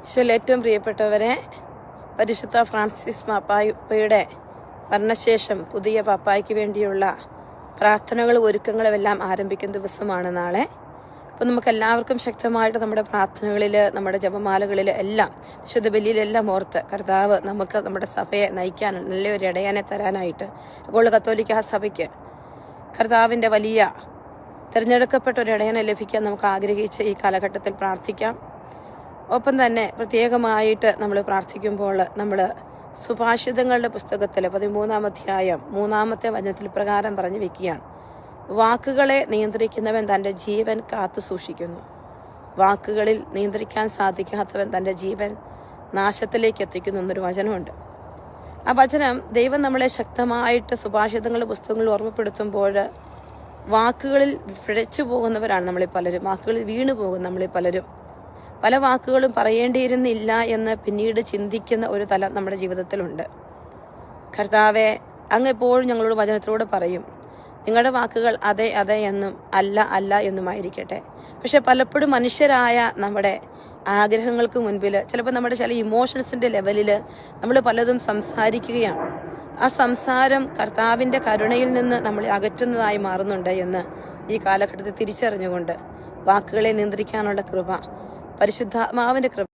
ഈശോയിൽ ഏറ്റവും പ്രിയപ്പെട്ടവരെ, പരിശുദ്ധ ഫ്രാൻസിസ് പാപ്പായുടെ മരണശേഷം പുതിയ പാപ്പായ്ക്ക് വേണ്ടിയുള്ള പ്രാർത്ഥനകളും ഒരുക്കങ്ങളും എല്ലാം ആരംഭിക്കുന്ന ദിവസമാണ് നാളെ. അപ്പോൾ നമുക്ക് എല്ലാവർക്കും ശക്തമായിട്ട് നമ്മുടെ പ്രാർത്ഥനകളിൽ, നമ്മുടെ ജപമാലകളിൽ എല്ലാം, വിശുദ്ധ ബലിയിലെല്ലാം ഓർത്ത് കർത്താവ് നമുക്ക് നമ്മുടെ സഭയെ നയിക്കാൻ നല്ലൊരു ഇടയനെ തരാനായിട്ട്, അപ്പോൾ കത്തോലിക്ക സഭയ്ക്ക് കർത്താവിൻ്റെ വലിയ തിരഞ്ഞെടുക്കപ്പെട്ട ഒരു ഇടയനെ ലഭിക്കാൻ നമുക്ക് ആഗ്രഹിച്ച് ഈ കാലഘട്ടത്തിൽ പ്രാർത്ഥിക്കാം. ഒപ്പം തന്നെ പ്രത്യേകമായിട്ട് നമ്മൾ പ്രാർത്ഥിക്കുമ്പോൾ നമ്മൾ സുഭാഷിതങ്ങളുടെ പുസ്തകത്തിൽ 13-ാം അധ്യായം 3-ാമത്തെ വചനത്തിൽ പ്രകാരം പറഞ്ഞു വെക്കുകയാണ്: വാക്കുകളെ നിയന്ത്രിക്കുന്നവൻ തൻ്റെ ജീവൻ കാത്തു സൂക്ഷിക്കുന്നു, വാക്കുകളിൽ നിയന്ത്രിക്കാൻ സാധിക്കാത്തവൻ തൻ്റെ ജീവൻ നാശത്തിലേക്ക് എത്തിക്കുന്നു എന്നൊരു വചനമുണ്ട്. ആ വചനം ദൈവം നമ്മളെ ശക്തമായിട്ട് സുഭാഷിതങ്ങളുടെ പുസ്തകങ്ങളിൽ ഓർമ്മപ്പെടുത്തുമ്പോൾ വാക്കുകളിൽ പിഴച്ചു പോകുന്നവരാണ് നമ്മളിൽ പലരും, വാക്കുകളിൽ വീണു പോകും നമ്മളിൽ പലരും. പല വാക്കുകളും പറയേണ്ടിയിരുന്നില്ല എന്ന് പിന്നീട് ചിന്തിക്കുന്ന ഒരു തലം നമ്മുടെ ജീവിതത്തിലുണ്ട്. കർത്താവെ, അങ്ങ് എപ്പോഴും ഞങ്ങളോട് വചനത്തിലൂടെ പറയും, നിങ്ങളുടെ വാക്കുകൾ അതെ അതെ എന്നും അല്ല അല്ല എന്നുമായിരിക്കട്ടെ. പക്ഷെ പലപ്പോഴും മനുഷ്യരായ നമ്മുടെ ആഗ്രഹങ്ങൾക്ക് മുൻപിൽ, ചിലപ്പോൾ നമ്മുടെ ചില ഇമോഷൻസിൻ്റെ ലെവലിൽ നമ്മൾ പലതും സംസാരിക്കുകയാണ്. ആ സംസാരം കർത്താവിൻ്റെ കരുണയിൽ നിന്ന് നമ്മളെ അകറ്റുന്നതായി മാറുന്നുണ്ട് എന്ന് ഈ കാലഘട്ടത്തിൽ തിരിച്ചറിഞ്ഞുകൊണ്ട് വാക്കുകളെ നിയന്ത്രിക്കാനുള്ള കൃപ, പരിശുദ്ധാത്മാവിൻ്റെ കൃപ